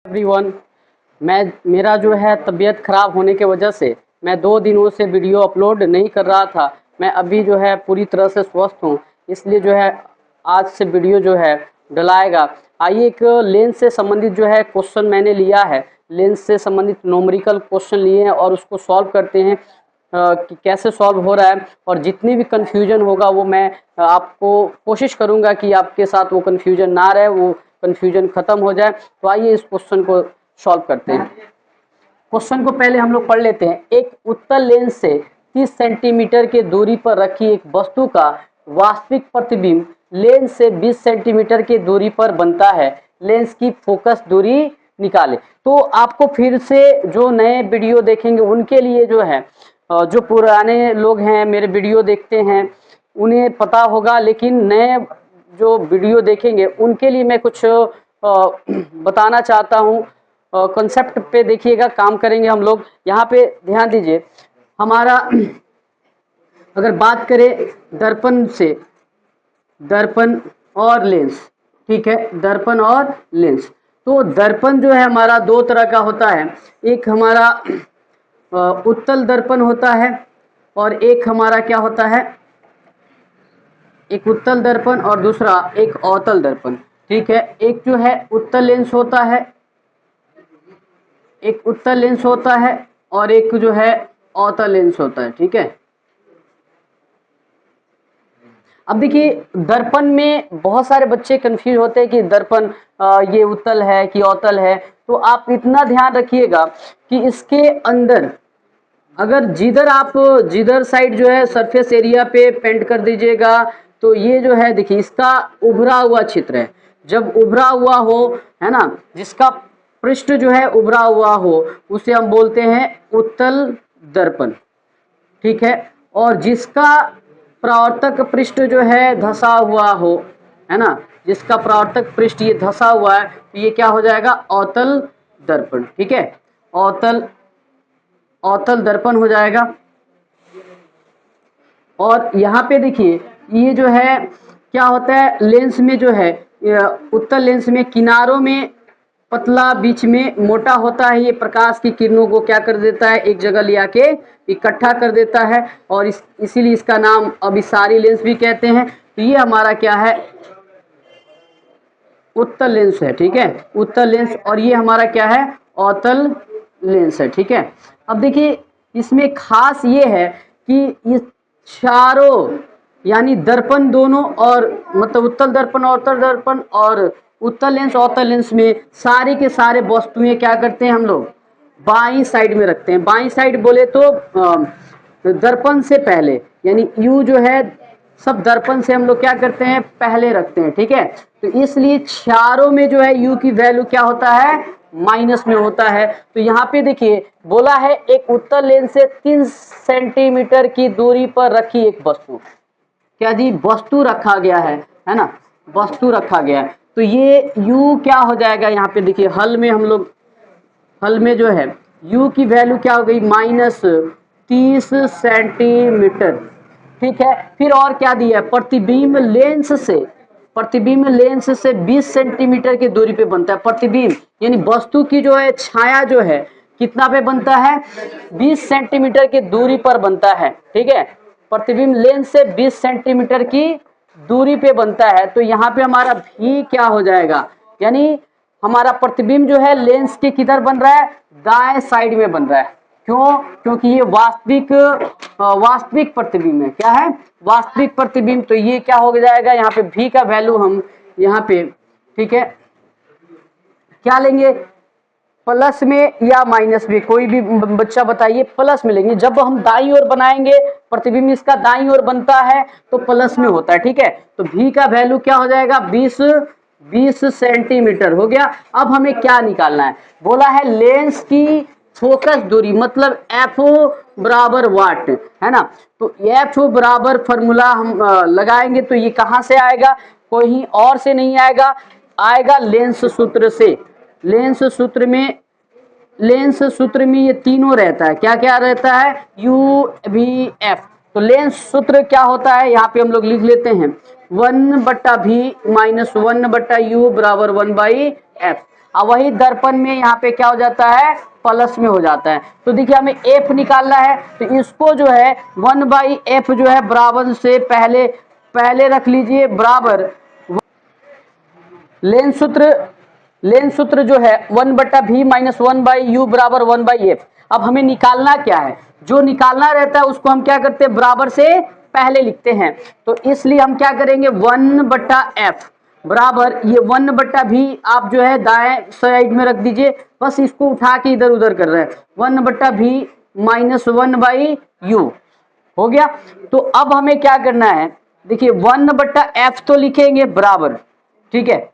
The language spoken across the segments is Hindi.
एवरीवन, मेरा जो है तबीयत ख़राब होने के वजह से मैं 2 दिनों से वीडियो अपलोड नहीं कर रहा था। मैं अभी जो है पूरी तरह से स्वस्थ हूँ, इसलिए जो है आज से वीडियो जो है डलाएगा। आइए एक लेंस से संबंधित जो है क्वेश्चन मैंने लिया है, लेंस से संबंधित न्यूमेरिकल क्वेश्चन लिए हैं और उसको सॉल्व करते हैं कि कैसे सॉल्व हो रहा है। और जितनी भी कन्फ्यूजन होगा वो मैं आपको कोशिश करूँगा कि आपके साथ वो कन्फ्यूजन ना रहे, वो कन्फ्यूजन ख़त्म हो जाए। तो आइए इस क्वेश्चन को सॉल्व करते हैं। क्वेश्चन को पहले हम लोग पढ़ लेते हैं। एक उत्तल लेंस से 30 सेंटीमीटर की दूरी पर रखी एक वस्तु का वास्तविक प्रतिबिंब लेंस से 20 सेंटीमीटर की दूरी पर बनता है। लेंस की फोकस दूरी निकाले। तो आपको फिर से जो नए वीडियो देखेंगे उनके लिए जो है, जो पुराने लोग हैं मेरे वीडियो देखते हैं उन्हें पता होगा, लेकिन नए जो वीडियो देखेंगे उनके लिए मैं कुछ बताना चाहता हूँ। कॉन्सेप्ट पे देखिएगा, काम करेंगे हम लोग। यहाँ पे ध्यान दीजिए, हमारा अगर बात करें दर्पण से, दर्पण और लेंस, ठीक है, दर्पण और लेंस। तो दर्पण जो है हमारा दो तरह का होता है। एक हमारा उत्तल दर्पण होता है और एक हमारा क्या होता है, एक उत्तल दर्पण और दूसरा एक अवतल दर्पण, ठीक है। एक जो है उत्तल लेंस होता है, एक उत्तल लेंस होता है और एक जो है अवतल लेंस होता है, ठीक है। अब देखिए दर्पण में बहुत सारे बच्चे कंफ्यूज होते हैं कि दर्पण ये उत्तल है कि अवतल है। तो आप इतना ध्यान रखिएगा कि इसके अंदर अगर जिधर साइड जो है सरफेस एरिया पे पेंट कर दीजिएगा, तो ये जो है देखिए इसका उभरा हुआ क्षेत्र है। जब उभरा हुआ हो, है ना, जिसका पृष्ठ जो है उभरा हुआ हो उसे हम बोलते हैं उत्तल दर्पण, ठीक है। और जिसका परावर्तक पृष्ठ जो है धंसा हुआ हो, है ना, जिसका परावर्तक पृष्ठ ये धंसा हुआ है, तो ये क्या हो जाएगा, अवतल दर्पण, ठीक है। अवतल दर्पण हो जाएगा। और यहाँ पे देखिए ये जो है क्या होता है, लेंस में जो है उत्तल लेंस में किनारों में पतला बीच में मोटा होता है। ये प्रकाश की किरणों को क्या कर देता है, एक जगह ले आके इकट्ठा कर देता है और इसीलिए इसका नाम अभिसारी लेंस भी कहते हैं। तो ये हमारा क्या है, उत्तल लेंस है, ठीक है, उत्तल लेंस। और ये हमारा क्या है, अवतल लेंस है, ठीक है। अब देखिए इसमें खास ये है कि ये चारों यानी दर्पण दोनों, और मतलब उत्तल दर्पण अवतल दर्पण और उत्तल लेंस अवतल लेंस में सारे के सारे वस्तुएं क्या करते हैं हम लोग, बाईं साइड में रखते हैं। बाईं साइड बोले तो दर्पण से पहले, यानी यू जो है सब दर्पण से हम लोग क्या करते हैं, पहले रखते हैं, ठीक है। तो इसलिए चारों में जो है यू की वैल्यू क्या होता है, माइनस में होता है। तो यहाँ पे देखिए बोला है एक उत्तल लेंस से 3 सेंटीमीटर की दूरी पर रखी एक वस्तु, क्या जी, वस्तु रखा गया है ना, वस्तु रखा गया है। तो ये u क्या हो जाएगा, यहाँ पे देखिए हल में हम लोग, हल में जो है u की वैल्यू क्या हो गई, -30 सेंटीमीटर, ठीक है। फिर और क्या दिया है, प्रतिबिंब लेंस से 20 सेंटीमीटर की दूरी पे बनता है। प्रतिबिंब यानी वस्तु की जो है छाया जो है कितना पे बनता है, 20 सेंटीमीटर की दूरी पर बनता है, ठीक है। प्रतिबिंब लेंस से 20 सेंटीमीटर की दूरी पे बनता है। तो यहाँ पे हमारा भी क्या हो जाएगा, यानी हमारा प्रतिबिंब जो है लेंस के किधर बन रहा है, दाएं साइड में बन रहा है। क्यों, क्योंकि ये वास्तविक प्रतिबिंब है। क्या है, वास्तविक प्रतिबिंब। तो ये क्या हो जाएगा, यहाँ पे भी का वैल्यू हम यहाँ पे, ठीक है, क्या लेंगे, प्लस में या माइनस में, कोई भी बच्चा बताइए, प्लस में लेंगे। जब हम दाईं ओर बनाएंगे, प्रतिबिंब इसका दाईं ओर बनता है तो प्लस में होता है, ठीक है। तो भी का वैल्यू क्या हो जाएगा, 20 सेंटीमीटर हो गया। अब हमें क्या निकालना है, बोला है लेंस की फोकस दूरी, मतलब FO बराबर वाट, है ना। तो FO बराबर फॉर्मूला हम लगाएंगे तो ये कहाँ से आएगा, कोई और से नहीं आएगा लेंस सूत्र से। लेंस सूत्र में ये तीनों रहता है, क्या क्या रहता है, UVF। तो लेंस सूत्र क्या होता है, यहाँ पे हम लोग लिख लेते हैं 1/v - 1/u बराबर 1/f। और वही दर्पण में यहाँ पे क्या हो जाता है, प्लस में हो जाता है। तो देखिए हमें एफ निकालना है, तो इसको जो है 1/f जो है बराबर से पहले रख लीजिए बराबर लेंस सूत्र जो है 1/v माइनस 1/u बराबर 1/f। अब हमें निकालना क्या है, जो निकालना रहता है उसको हम क्या करते हैं, बराबर से पहले लिखते हैं। तो इसलिए हम क्या करेंगे, 1/f बराबर ये 1/v आप जो है दाएं साइड में रख दीजिए, बस इसको उठा के इधर उधर कर रहे हैं, 1/v माइनस 1/u हो गया। तो अब हमें क्या करना है, देखिए 1/f तो लिखेंगे बराबर, ठीक है।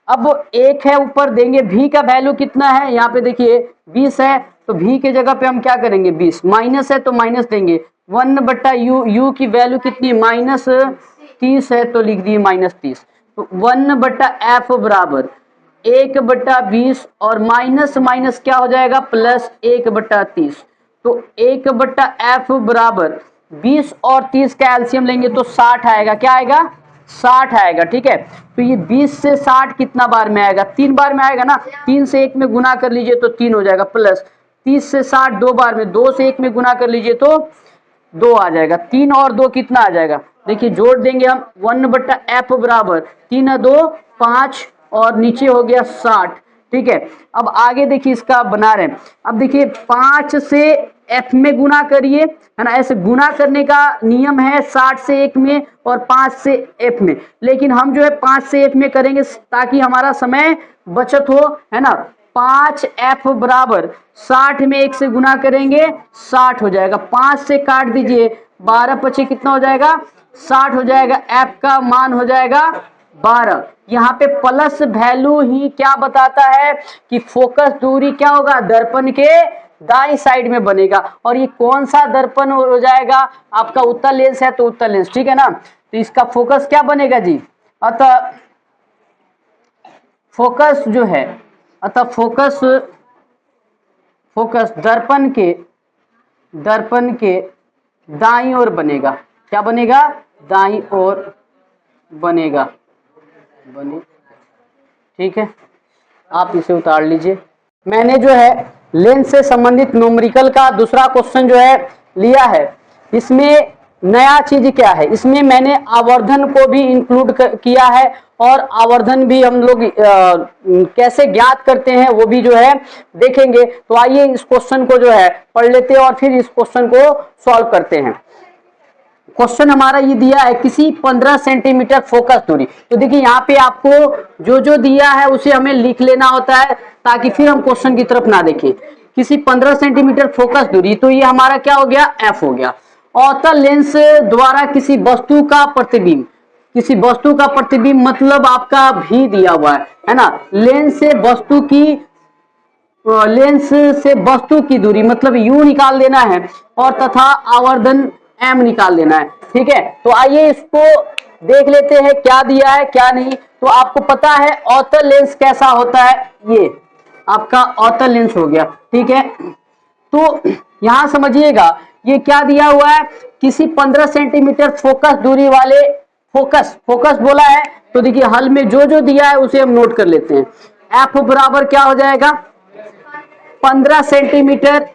अब एक है ऊपर देंगे, v का वैल्यू कितना है, यहाँ पे देखिए 20 है, तो v के जगह पे हम क्या करेंगे 20, माइनस है तो माइनस देंगे, 1/u, u की वैल्यू कितनी -30 है तो लिख दिए -30। तो 1/f बराबर 1/20 और माइनस माइनस क्या हो जाएगा प्लस 1/30। तो 1/f बराबर 20 और 30 का एलसीएम लेंगे तो 60 आएगा, क्या आएगा 60 आएगा, ठीक है। तो ये 20 से 60 कितना बार में आएगा, 3 बार में आएगा ना, 3 से 1 में गुना कर लीजिए तो 3 हो जाएगा, प्लस 30 से 60 2 बार में, 2 से 1 में गुना कर लीजिए तो 2 आ जाएगा, 3 और 2 कितना आ जाएगा, देखिए जोड़ देंगे हम 1/f बराबर 3 2 5 और नीचे हो गया 60, ठीक है। अब आगे देखिए इसका बना रहे हैं, अब देखिए 5 से f में गुना करिए, है ना, ऐसे गुना करने का नियम है 60 से 1 में और 5 से f में, लेकिन हम जो है 5 से f में करेंगे ताकि हमारा समय बचत हो, है ना। 5f बराबर 60 में 1 से गुना करेंगे 60 हो जाएगा, 5 से काट दीजिए 12 पचे कितना हो जाएगा 60 हो जाएगा, f का मान हो जाएगा 12। यहाँ पे प्लस वैल्यू ही क्या बताता है कि फोकस दूरी क्या होगा, दर्पण के दाई साइड में बनेगा। और ये कौन सा दर्पण हो जाएगा, आपका उत्तल लेंस है तो उत्तल लेंस, ठीक है ना। तो इसका फोकस क्या बनेगा जी, अतः फोकस जो है, अतः फोकस दर्पण के दाईं ओर बनेगा, क्या बनेगा, दाईं ओर बनेगा, ठीक है। आप इसे उतार लीजिए। मैंने जो है लेंस से संबंधित न्यूमेरिकल का दूसरा क्वेश्चन जो है लिया है, इसमें नया चीज क्या है, इसमें मैंने आवर्धन को भी इंक्लूड किया है और आवर्धन भी हम लोग कैसे ज्ञात करते हैं वो भी जो है देखेंगे। तो आइए इस क्वेश्चन को जो है पढ़ लेते हैं और फिर इस क्वेश्चन को सॉल्व करते हैं। क्वेश्चन हमारा ये दिया है, किसी 15 सेंटीमीटर फोकस दूरी, तो देखिए यहाँ पे आपको जो जो दिया है उसे हमें लिख लेना होता है ताकि फिर हम क्वेश्चन की तरफ ना देखें। किसी 15 सेंटीमीटर फोकस दूरी, तो ये हमारा क्या हो गया, एफ हो गया। अवतल लेंस द्वारा किसी वस्तु का प्रतिबिंब, किसी वस्तु का प्रतिबिंब मतलब आपका भी दिया हुआ है ना। लेंस से वस्तु की दूरी मतलब यू निकाल देना है और तथा आवर्धन m निकाल देना है, ठीक है। तो आइए इसको देख लेते हैं क्या दिया है क्या नहीं। तो आपको पता है अवतल लेंस कैसा होता है, ये आपका अवतल लेंस हो गया, ठीक है। तो यहां समझिएगा ये क्या दिया हुआ है, किसी 15 सेंटीमीटर फोकस दूरी वाले, फोकस बोला है, तो देखिए हल में जो जो दिया है उसे हम नोट कर लेते हैं। एफ बराबर क्या हो जाएगा 15 सेंटीमीटर,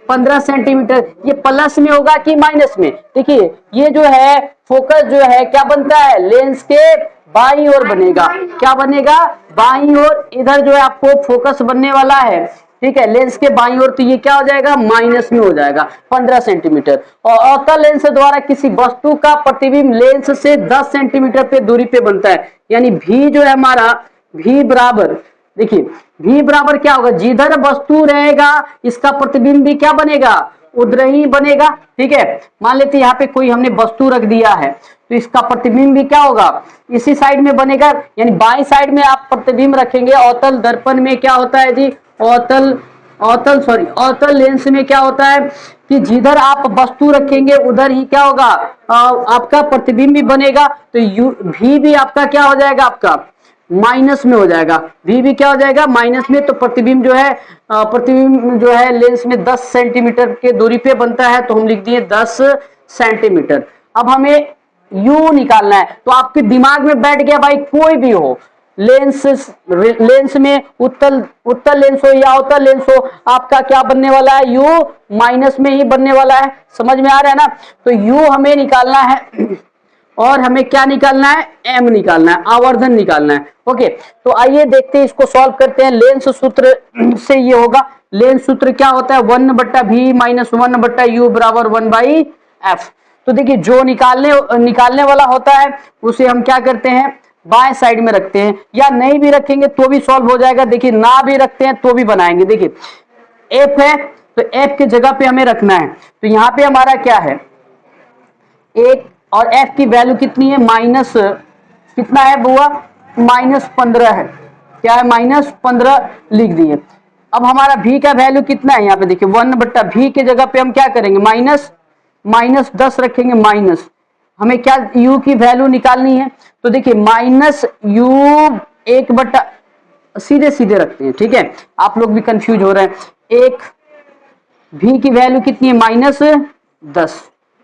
15 सेंटीमीटर, ये प्लस में होगा कि माइनस में, देखिए ये जो है फोकस जो है क्या बनता है, लेंस के बाईं ओर बनेगा, क्या बनेगा बाईं ओर, इधर जो है आपको फोकस बनने वाला है, ठीक है, लेंस के बाईं ओर, तो ये क्या हो जाएगा माइनस में हो जाएगा 15 सेंटीमीटर। और अवतल लेंस द्वारा किसी वस्तु का प्रतिबिंब लेंस से 10 सेंटीमीटर पे दूरी पे बनता है, यानी भी जो है हमारा भी बराबर, देखिए v बराबर क्या होगा, जिधर वस्तु रहेगा इसका प्रतिबिंब भी क्या बनेगा, उधर ही बनेगा, ठीक है। मान लेते यहाँ पे कोई हमने वस्तु रख दिया है तो इसका प्रतिबिंब भी क्या होगा इसी साइड में बनेगा, यानी बाईं साइड में आप प्रतिबिंब रखेंगे। अवतल दर्पण में क्या होता है जी, अवतल लेंस में क्या होता है कि जिधर आप वस्तु रखेंगे उधर ही क्या होगा आपका प्रतिबिंब भी बनेगा। तो v भी आपका क्या हो जाएगा, आपका माइनस में हो जाएगा, v भी क्या हो जाएगा माइनस में। तो प्रतिबिंब जो है लेंस में 10 सेंटीमीटर के दूरी पे बनता है, तो हम लिख दिए 10 सेंटीमीटर। अब हमें u निकालना है, तो आपके दिमाग में बैठ गया भाई कोई भी हो, लेंस में उत्तल लेंस हो या अवतल लेंस हो, आपका क्या बनने वाला है, u माइनस में ही बनने वाला है। समझ में आ रहा है ना। तो u हमें निकालना है और हमें क्या निकालना है, m निकालना है, आवर्धन निकालना है। ओके, तो आइए देखते हैं, इसको सॉल्व करते हैं। लेंस सूत्र से ये होगा, लेंस सूत्र क्या होता है, 1/v माइनस 1/u बराबर 1/f। तो देखिए जो निकालने वाला होता है उसे हम क्या करते हैं, बाएं साइड में रखते हैं, या नहीं भी रखेंगे तो भी सॉल्व हो जाएगा। देखिए ना भी रखते हैं तो भी बनाएंगे। देखिए f है तो f की जगह पे हमें रखना है, तो यहां पे हमारा क्या है, 1, और f की वैल्यू कितनी है, माइनस कितना है बुआ, -15 है। क्या है, -15 लिख दिए। अब हमारा v का वैल्यू कितना है, यहाँ पे देखिए 1/v के जगह पे हम क्या करेंगे, -10 रखेंगे। माइनस हमें क्या u की वैल्यू निकालनी है, तो देखिए -u 1/, सीधे सीधे रखते हैं, ठीक है, आप लोग भी कंफ्यूज हो रहे हैं। एक v की वैल्यू कितनी है, -10,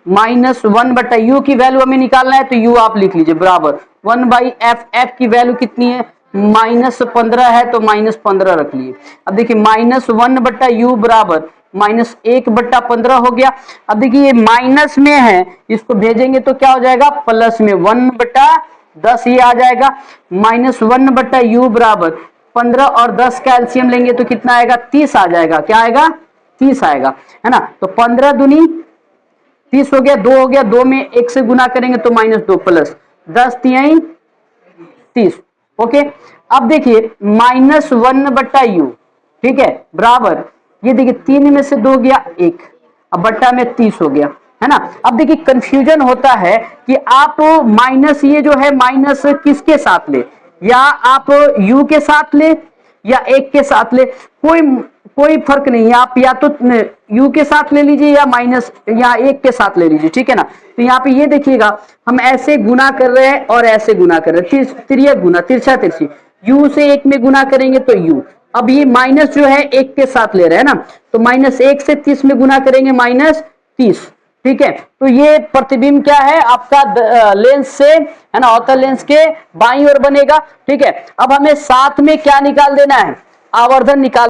-1/u की वैल्यू हमें निकालना है, तो u आप लिख लीजिए बराबर 1/f। f की वैल्यू कितनी है, -15 है, तो -15 रख लिए। अब देखिए -1/u बराबर -1/15 हो गया। अब देखिए ये माइनस में है, इसको भेजेंगे तो क्या हो जाएगा, प्लस में 1/10 ये आ जाएगा। -1/u बराबर 15 और 10 का एलसीएम लेंगे तो कितना आएगा, 30 आ जाएगा। क्या आएगा, 30 आएगा, है ना। तो 15 दूनी 30 हो गया, 2 हो गया, 2 में 1 से गुना करेंगे तो -2 प्लस 10 तिहाई 30। ओके, अब देखिए -1/u, ठीक है, बराबर ये देखिए 3 में से 2 गया 1, अब बट्टा में 30 हो गया, है ना। अब देखिए कंफ्यूजन होता है कि आप माइनस, ये जो है माइनस किसके साथ ले, या आप u के साथ ले या 1 के साथ ले, कोई फर्क नहीं है। आप या तो u के साथ ले लीजिए या माइनस या 1 के साथ ले लीजिए, ठीक है ना। तो यहाँ पे ये देखिएगा, हम ऐसे गुना कर रहे हैं और ऐसे गुना कर रहे हैं, तिर्यक गुना, तिरछा तिरछी, u से 1 में गुना करेंगे तो u। अब ये माइनस जो है 1 के साथ ले रहे हैं ना, तो -1 से 30 में गुना करेंगे -30, ठीक है। तो ये प्रतिबिंब क्या है आपका, लेंस से, है ना, अवतल लेंस के बाईं ओर बनेगा, ठीक है। अब हमें साथ में क्या निकाल देना है, आवर्धन निकाल